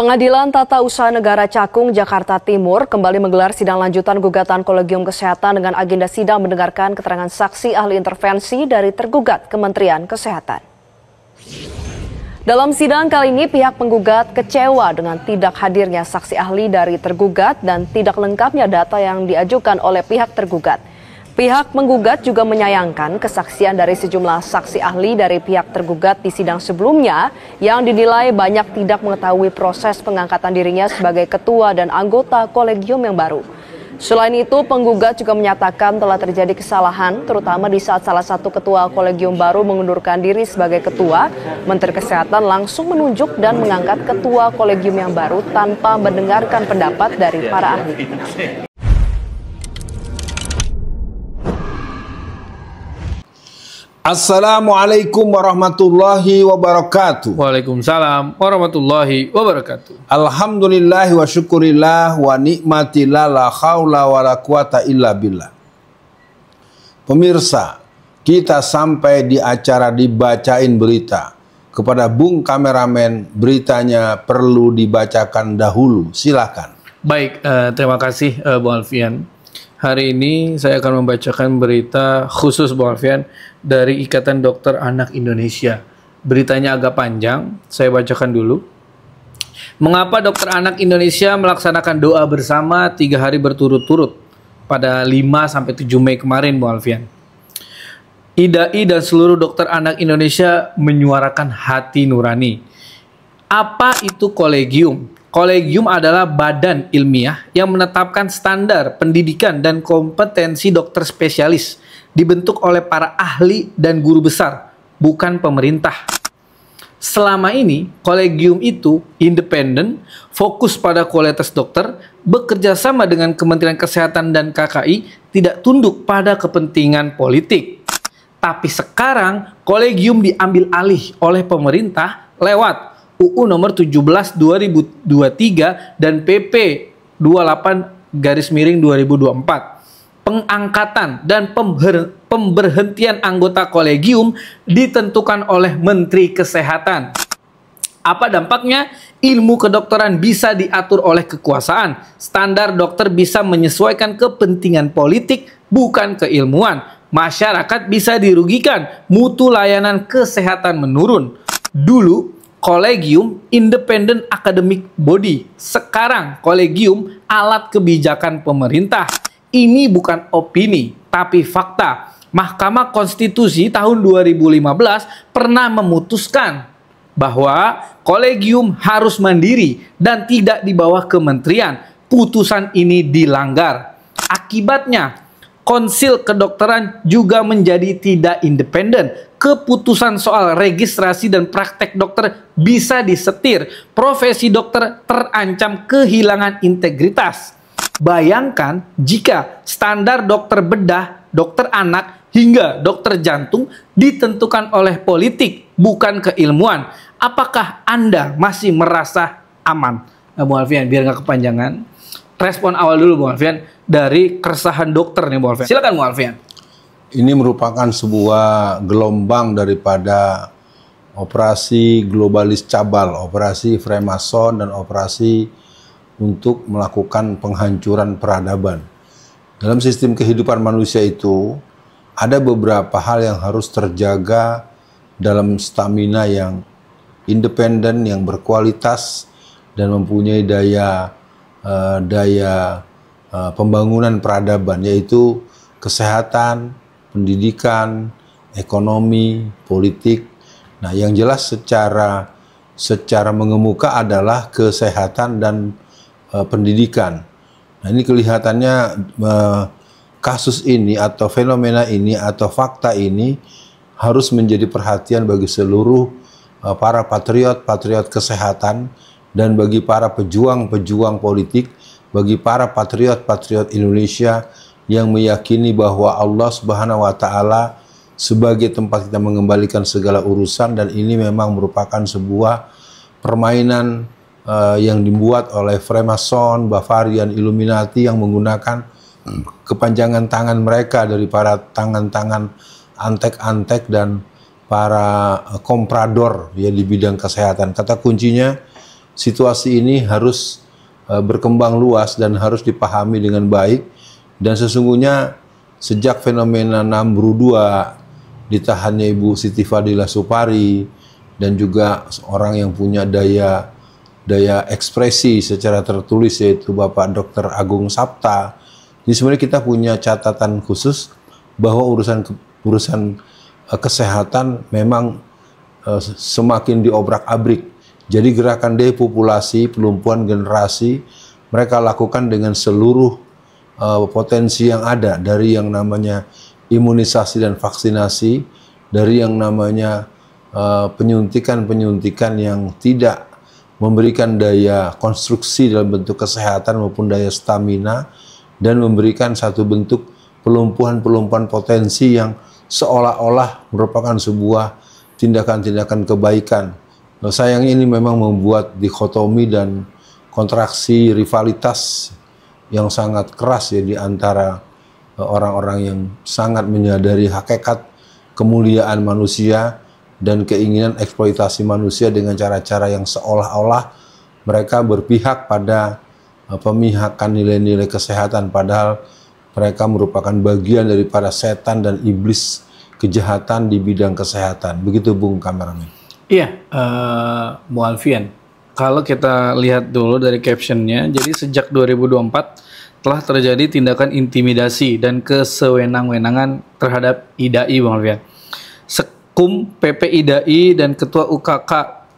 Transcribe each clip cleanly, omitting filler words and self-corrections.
Pengadilan Tata Usaha Negara Cakung, Jakarta Timur kembali menggelar sidang lanjutan gugatan Kolegium Kesehatan dengan agenda sidang mendengarkan keterangan saksi ahli intervensi dari tergugat Kementerian Kesehatan. Dalam sidang kali ini pihak penggugat kecewa dengan tidak hadirnya saksi ahli dari tergugat dan tidak lengkapnya data yang diajukan oleh pihak tergugat. Pihak penggugat juga menyayangkan kesaksian dari sejumlah saksi ahli dari pihak tergugat di sidang sebelumnya yang dinilai banyak tidak mengetahui proses pengangkatan dirinya sebagai ketua dan anggota kolegium yang baru. Selain itu, penggugat juga menyatakan telah terjadi kesalahan, terutama di saat salah satu ketua kolegium baru mengundurkan diri sebagai ketua, Menteri Kesehatan langsung menunjuk dan mengangkat ketua kolegium yang baru tanpa mendengarkan pendapat dari para ahli. Assalamualaikum warahmatullahi wabarakatuh. Waalaikumsalam warahmatullahi wabarakatuh. Alhamdulillahi wa syukurillah wa ni'matillah la haula wa la quwata illa billah. Pemirsa, kita sampai di acara dibacain berita. Kepada Bung Kameramen, beritanya perlu dibacakan dahulu. Silakan. Baik, terima kasih Bung Alfian. Hari ini saya akan membacakan berita khusus Bung Alfian dari Ikatan Dokter Anak Indonesia. Beritanya agak panjang, saya bacakan dulu. Mengapa Dokter Anak Indonesia melaksanakan doa bersama 3 hari berturut-turut pada 5-7 Mei kemarin Bung Alfian? IDAI dan seluruh dokter anak Indonesia menyuarakan hati nurani. Apa itu kolegium? Kolegium adalah badan ilmiah yang menetapkan standar pendidikan dan kompetensi dokter spesialis, dibentuk oleh para ahli dan guru besar, bukan pemerintah. Selama ini, kolegium itu independen, fokus pada kualitas dokter, bekerja sama dengan Kementerian Kesehatan dan KKI, tidak tunduk pada kepentingan politik. Tapi sekarang, kolegium diambil alih oleh pemerintah lewat UU nomor 17/2023 dan PP 28/2024. Pengangkatan dan pemberhentian anggota kolegium ditentukan oleh Menteri Kesehatan. Apa dampaknya? Ilmu kedokteran bisa diatur oleh kekuasaan. Standar dokter bisa menyesuaikan kepentingan politik, bukan keilmuan. Masyarakat bisa dirugikan, mutu layanan kesehatan menurun. Dulu, kolegium independent academic body. Sekarang kolegium alat kebijakan pemerintah. Ini bukan opini, tapi fakta. Mahkamah Konstitusi tahun 2015 pernah memutuskan bahwa kolegium harus mandiri dan tidak di bawah kementerian. Putusan ini dilanggar. Akibatnya, Konsil Kedokteran juga menjadi tidak independen. Keputusan soal registrasi dan praktek dokter bisa disetir. Profesi dokter terancam kehilangan integritas. Bayangkan jika standar dokter bedah, dokter anak, hingga dokter jantung ditentukan oleh politik, bukan keilmuan. Apakah Anda masih merasa aman? Nah, Bung Alfian, biar nggak kepanjangan, respon awal dulu Bung Alfian dari keresahan dokter nih Bung Alfian. Silakan Bung Alfian. Ini merupakan sebuah gelombang daripada operasi globalis cabal, operasi Freemason dan operasi untuk melakukan penghancuran peradaban. Dalam sistem kehidupan manusia itu ada beberapa hal yang harus terjaga dalam stamina yang independen, yang berkualitas dan mempunyai daya pembangunan peradaban, yaitu kesehatan, pendidikan, ekonomi, politik. Nah, yang jelas secara mengemuka adalah kesehatan dan pendidikan. Nah, ini kelihatannya kasus ini atau fenomena ini atau fakta ini harus menjadi perhatian bagi seluruh para patriot kesehatan dan bagi para pejuang politik, bagi para patriot Indonesia yang meyakini bahwa Allah Subhanahu wa Ta'ala sebagai tempat kita mengembalikan segala urusan, dan ini memang merupakan sebuah permainan yang dibuat oleh Freemason, Bavarian, Illuminati yang menggunakan kepanjangan tangan mereka dari para tangan-tangan antek-antek dan para komprador ya di bidang kesehatan. Kata kuncinya situasi ini harus berkembang luas dan harus dipahami dengan baik. Dan sesungguhnya sejak fenomena Namru II, ditahannya Ibu Siti Fadila Supari, dan juga orang yang punya daya ekspresi secara tertulis yaitu Bapak Dr. Agung Sapta. Jadi sebenarnya kita punya catatan khusus bahwa urusan kesehatan memang semakin diobrak-abrik. Jadi gerakan depopulasi, pelumpuhan generasi, mereka lakukan dengan seluruh potensi yang ada, dari yang namanya imunisasi dan vaksinasi, dari yang namanya penyuntikan yang tidak memberikan daya konstruksi dalam bentuk kesehatan maupun daya stamina, dan memberikan satu bentuk pelumpuhan potensi yang seolah-olah merupakan sebuah tindakan-tindakan kebaikan. Nah, sayangnya ini memang membuat dikotomi dan kontraksi rivalitas yang sangat keras ya di antara orang-orang yang sangat menyadari hakikat kemuliaan manusia dan keinginan eksploitasi manusia dengan cara-cara yang seolah-olah mereka berpihak pada pemihakan nilai-nilai kesehatan, padahal mereka merupakan bagian daripada setan dan iblis kejahatan di bidang kesehatan. Begitu Bung Kameramen. Iya, Bu Alfian. Kalau kita lihat dulu dari captionnya, jadi sejak 2024 telah terjadi tindakan intimidasi dan kesewenang-wenangan terhadap IDAI, Bung Alfian. Sekum PP IDAI dan Ketua UKK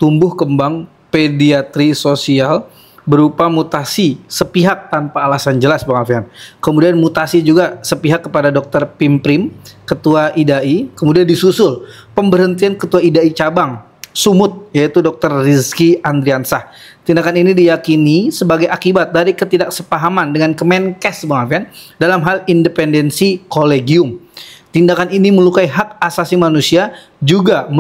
Tumbuh Kembang Pediatri Sosial berupa mutasi sepihak tanpa alasan jelas, Bang Alfian. Kemudian mutasi juga sepihak kepada Dr. Pimprim, Ketua IDAI. Kemudian disusul pemberhentian Ketua IDAI Cabang Sumut, yaitu Dr. Rizky Andriansah. Tindakan ini diyakini sebagai akibat dari ketidaksepahaman dengan Kemenkes, Bang Alfian, dalam hal independensi kolegium. Tindakan ini melukai hak asasi manusia, juga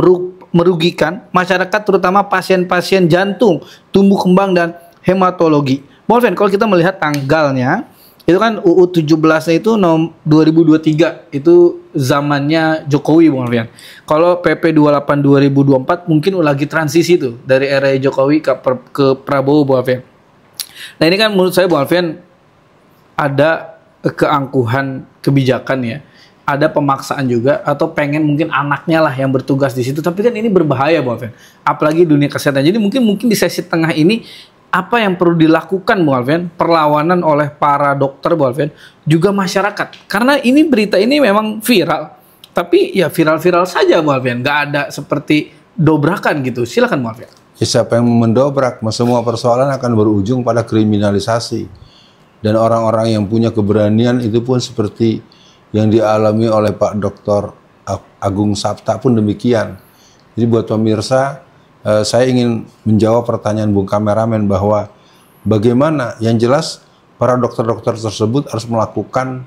merugikan masyarakat, terutama pasien-pasien jantung, tumbuh kembang, dan hematologi. Bang Alfian, kalau kita melihat tanggalnya, itu kan UU 17-nya itu 2023, itu zamannya Jokowi, Bang Alfian. Kalau PP 28 2024 mungkin lagi transisi tuh dari era Jokowi ke Prabowo, Bang Alfian. Nah, ini kan menurut saya, Bang Alfian, ada keangkuhan kebijakan ya. Ada pemaksaan juga, atau pengen mungkin anaknya lah yang bertugas di situ. Tapi kan ini berbahaya, Bang Alfian. Apalagi dunia kesehatan. Jadi mungkin di sesi tengah ini apa yang perlu dilakukan, Bung Alfian? Perlawanan oleh para dokter, Bung Alfian, juga masyarakat. Karena ini berita ini memang viral. Tapi ya viral-viral saja, Bung Alfian. Nggak ada seperti dobrakan gitu. Silakan, Bung Alfian. Ya, siapa yang mendobrak? Semua persoalan akan berujung pada kriminalisasi. Dan orang-orang yang punya keberanian itu pun seperti yang dialami oleh Pak Dr. Agung Sapta pun demikian. Jadi buat pemirsa, saya ingin menjawab pertanyaan Bung Kameramen bahwa bagaimana, yang jelas para dokter-dokter tersebut harus melakukan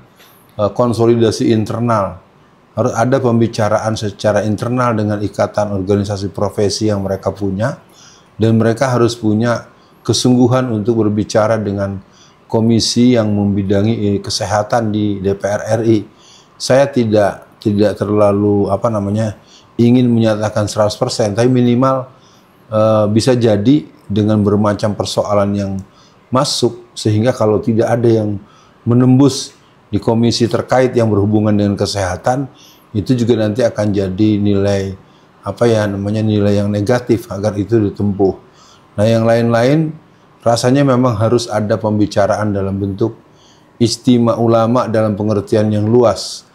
konsolidasi internal. Harus ada pembicaraan secara internal dengan ikatan organisasi profesi yang mereka punya, dan mereka harus punya kesungguhan untuk berbicara dengan komisi yang membidangi kesehatan di DPR RI. Saya tidak terlalu ingin menyatakan 100%, tapi minimal bisa jadi dengan bermacam persoalan yang masuk, sehingga kalau tidak ada yang menembus di komisi terkait yang berhubungan dengan kesehatan, itu juga nanti akan jadi nilai nilai yang negatif agar itu ditempuh. Nah, yang lain-lain rasanya memang harus ada pembicaraan dalam bentuk istimewa ulama dalam pengertian yang luas.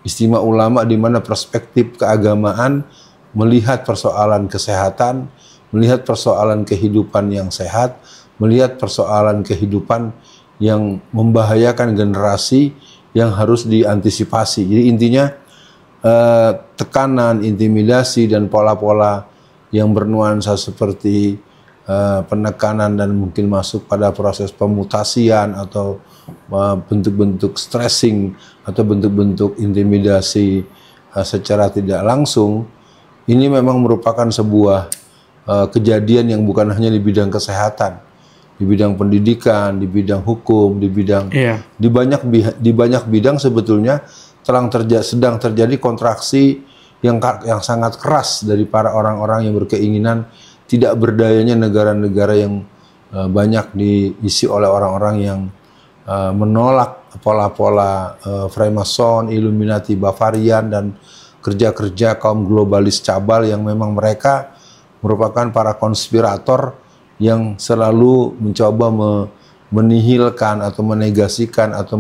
Istimewa ulama di mana perspektif keagamaan melihat persoalan kesehatan, melihat persoalan kehidupan yang sehat, melihat persoalan kehidupan yang membahayakan generasi yang harus diantisipasi. Jadi intinya tekanan, intimidasi, dan pola-pola yang bernuansa seperti penekanan dan mungkin masuk pada proses pemutasian atau bentuk-bentuk stressing atau bentuk-bentuk intimidasi secara tidak langsung, ini memang merupakan sebuah kejadian yang bukan hanya di bidang kesehatan, di bidang pendidikan, di bidang hukum, di bidang di banyak bidang sebetulnya sedang terjadi kontraksi yang sangat keras dari para orang-orang yang berkeinginan tidak berdayanya negara-negara yang banyak diisi oleh orang-orang yang menolak pola-pola Freemason, Illuminati, Bavarian, dan kerja-kerja kaum globalis cabal yang memang mereka merupakan para konspirator yang selalu mencoba menihilkan atau menegasikan atau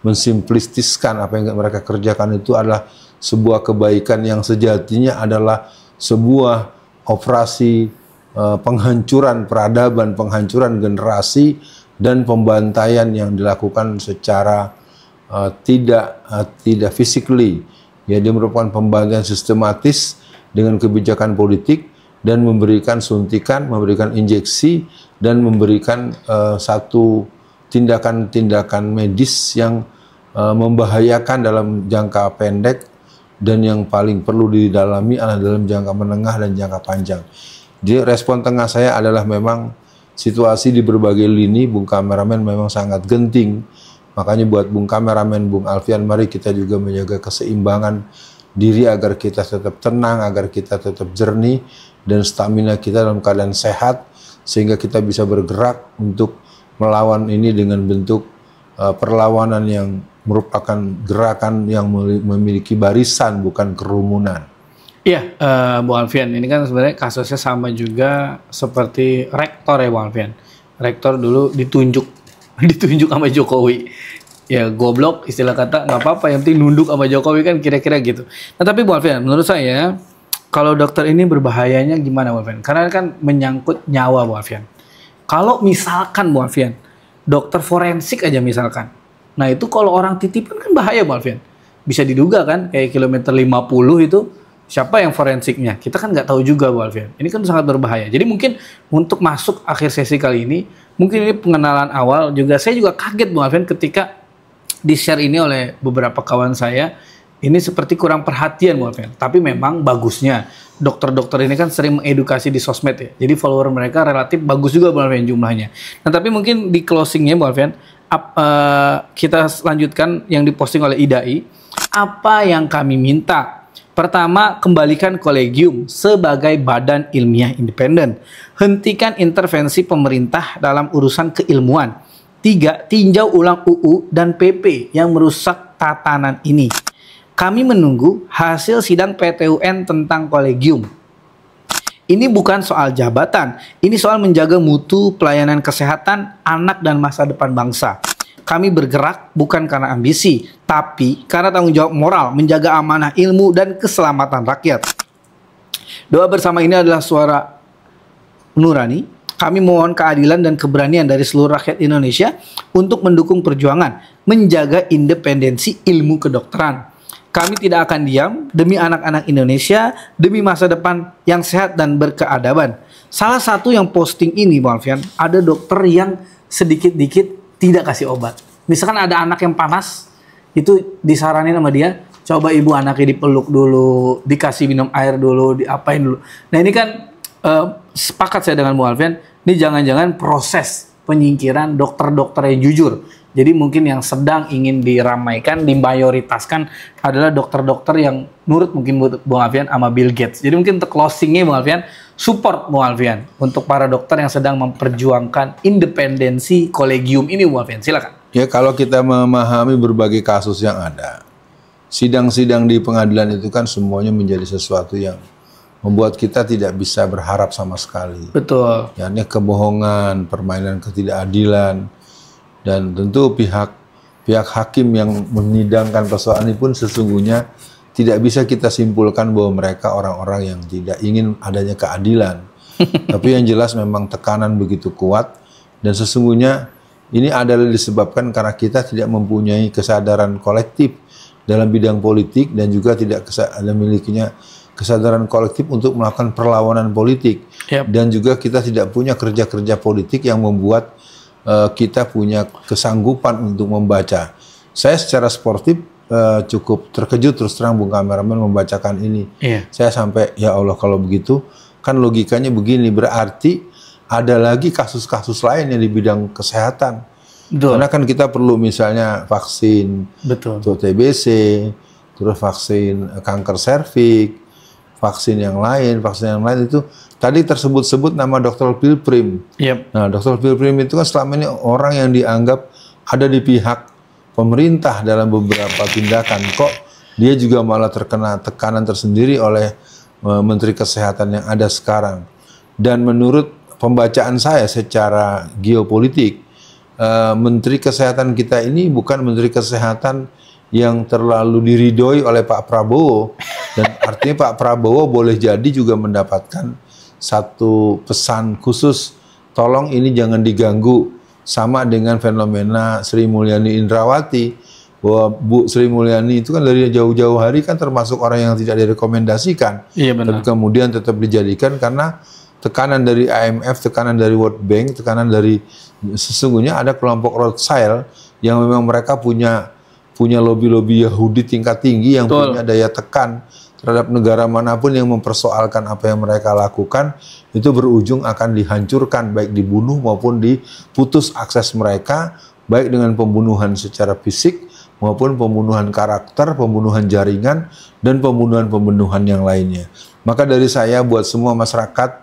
mensimplistiskan apa yang mereka kerjakan itu adalah sebuah kebaikan yang sejatinya adalah sebuah operasi penghancuran peradaban, penghancuran generasi, dan pembantaian yang dilakukan secara tidak physically. Ya, dia merupakan pembantaian sistematis dengan kebijakan politik dan memberikan suntikan, memberikan injeksi, dan memberikan satu tindakan-tindakan medis yang membahayakan dalam jangka pendek, dan yang paling perlu didalami adalah dalam jangka menengah dan jangka panjang. Jadi respon tengah saya adalah memang situasi di berbagai lini, Bung Kameramen, memang sangat genting. Makanya buat Bung Kameramen, Bung Alfian, mari kita juga menjaga keseimbangan diri agar kita tetap tenang, agar kita tetap jernih, dan stamina kita dalam keadaan sehat, sehingga kita bisa bergerak untuk melawan ini dengan bentuk perlawanan yang merupakan gerakan yang memiliki barisan, bukan kerumunan. Iya, Bu Alfian, ini kan sebenarnya kasusnya sama juga seperti rektor ya, Bu Alfian. Rektor dulu ditunjuk sama Jokowi. Ya goblok, istilah kata, nggak apa-apa, yang penting nunduk sama Jokowi, kan kira-kira gitu. Nah tapi Bu Alfian, menurut saya kalau dokter ini berbahayanya gimana, Bu Alfian? Karena kan menyangkut nyawa, Bu Alfian. Kalau misalkan, Bu Alfian, dokter forensik aja misalkan, nah itu kalau orang titipan kan bahaya, Bu Alfian. Bisa diduga kan, kayak kilometer 50 itu, siapa yang forensiknya? Kita kan nggak tahu juga, Bu Alfian. Ini kan sangat berbahaya. Jadi mungkin untuk masuk akhir sesi kali ini, mungkin ini pengenalan awal juga. Saya juga kaget, Bu Alfian, ketika di-share ini oleh beberapa kawan saya. Ini seperti kurang perhatian, Bu Alfian. Tapi memang bagusnya dokter-dokter ini kan sering mengedukasi di sosmed ya. Jadi follower mereka relatif bagus juga, Bu Alfian, jumlahnya. Nah tapi mungkin di closingnya, Bu Alfian, kita lanjutkan yang diposting oleh IDAI. Apa yang kami minta? Pertama, kembalikan kolegium sebagai badan ilmiah independen. Hentikan intervensi pemerintah dalam urusan keilmuan. 3, tinjau ulang UU dan PP yang merusak tatanan ini. Kami menunggu hasil sidang PT UN tentang kolegium. Ini bukan soal jabatan, ini soal menjaga mutu pelayanan kesehatan anak dan masa depan bangsa. Kami bergerak bukan karena ambisi, tapi karena tanggung jawab moral menjaga amanah ilmu dan keselamatan rakyat. Doa bersama ini adalah suara nurani. Kami mohon keadilan dan keberanian dari seluruh rakyat Indonesia untuk mendukung perjuangan menjaga independensi ilmu kedokteran. Kami tidak akan diam demi anak-anak Indonesia, demi masa depan yang sehat dan berkeadaban. Salah satu yang posting ini, Bu Alfian, ada dokter yang sedikit-dikit tidak kasih obat. Misalkan ada anak yang panas, itu disaranin sama dia, coba ibu anaknya dipeluk dulu, dikasih minum air dulu, diapain dulu. Nah ini kan sepakat saya dengan Bu Alfian, ini jangan-jangan proses penyingkiran dokter-dokter yang jujur. Jadi mungkin yang sedang ingin diramaikan, dimayoritaskan adalah dokter-dokter yang nurut mungkin Bu Alfian sama Bill Gates. Jadi mungkin untuk closingnya, Bu Alfian, support Bu Alfian untuk para dokter yang sedang memperjuangkan independensi kolegium ini, Bu Alfian. Silakan. Ya, kalau kita memahami berbagai kasus yang ada, sidang-sidang di pengadilan itu kan semuanya menjadi sesuatu yang membuat kita tidak bisa berharap sama sekali. Betul. Ya, ini kebohongan, permainan ketidakadilan, dan tentu pihak hakim yang menyidangkan persoalan ini pun sesungguhnya tidak bisa kita simpulkan bahwa mereka orang-orang yang tidak ingin adanya keadilan. Tapi yang jelas memang tekanan begitu kuat, dan sesungguhnya ini adalah disebabkan karena kita tidak mempunyai kesadaran kolektif dalam bidang politik, dan juga tidak memilikinya kesadaran kolektif untuk melakukan perlawanan politik. Dan juga kita tidak punya kerja-kerja politik yang membuat kita punya kesanggupan untuk membaca. Saya secara sportif cukup terkejut terus terang, Bung Kameramen, membacakan ini. Saya sampai, ya Allah, kalau begitu kan logikanya begini, berarti ada lagi kasus-kasus lain yang di bidang kesehatan. Karena kan kita perlu misalnya vaksin untuk TBC, terus vaksin kanker serviks, vaksin yang lain itu tadi tersebut-sebut nama Dr. Pilprim. Yep. Nah, Dr. Pilprim itu kan selama ini orang yang dianggap ada di pihak pemerintah dalam beberapa tindakan. Kok dia juga malah terkena tekanan tersendiri oleh Menteri Kesehatan yang ada sekarang. Dan menurut pembacaan saya secara geopolitik, Menteri Kesehatan kita ini bukan Menteri Kesehatan yang terlalu diridhoi oleh Pak Prabowo. Dan artinya Pak Prabowo boleh jadi juga mendapatkan satu pesan khusus, tolong ini jangan diganggu, sama dengan fenomena Sri Mulyani Indrawati, bahwa Bu Sri Mulyani itu kan dari jauh-jauh hari kan termasuk orang yang tidak direkomendasikan, Iya, benar. tapi kemudian tetap dijadikan karena tekanan dari IMF, tekanan dari World Bank, tekanan dari sesungguhnya ada kelompok Rothschild yang memang mereka punya lobby-lobby Yahudi tingkat tinggi yang Betul. punya daya tekan terhadap negara manapun yang mempersoalkan apa yang mereka lakukan, itu berujung akan dihancurkan, baik dibunuh maupun diputus akses mereka, baik dengan pembunuhan secara fisik maupun pembunuhan karakter, pembunuhan jaringan, dan pembunuhan-pembunuhan yang lainnya. Maka dari saya buat semua masyarakat,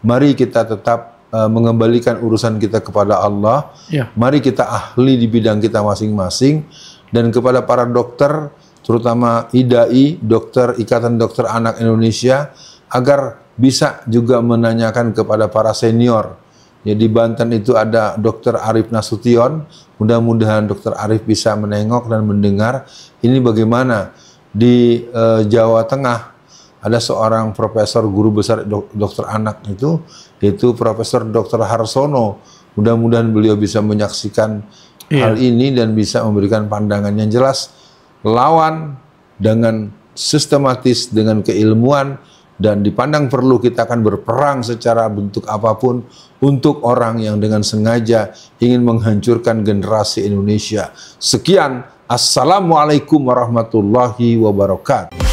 mari kita tetap mengembalikan urusan kita kepada Allah. Ya. Mari kita ahli di bidang kita masing-masing, dan kepada para dokter, terutama IDAI, Ikatan Dokter Anak Indonesia, agar bisa juga menanyakan kepada para senior. Ya, di Banten itu ada Dr. Arif Nasution, mudah-mudahan Dr. Arif bisa menengok dan mendengar ini bagaimana. Di Jawa Tengah ada seorang profesor guru besar dokter anak itu, yaitu Profesor Dr. Harsono. Mudah-mudahan beliau bisa menyaksikan hal ini dan bisa memberikan pandangan yang jelas. Lawan dengan sistematis, dengan keilmuan, dan dipandang perlu kita akan berperang secara bentuk apapun untuk orang yang dengan sengaja ingin menghancurkan generasi Indonesia. Sekian, Assalamualaikum warahmatullahi wabarakatuh.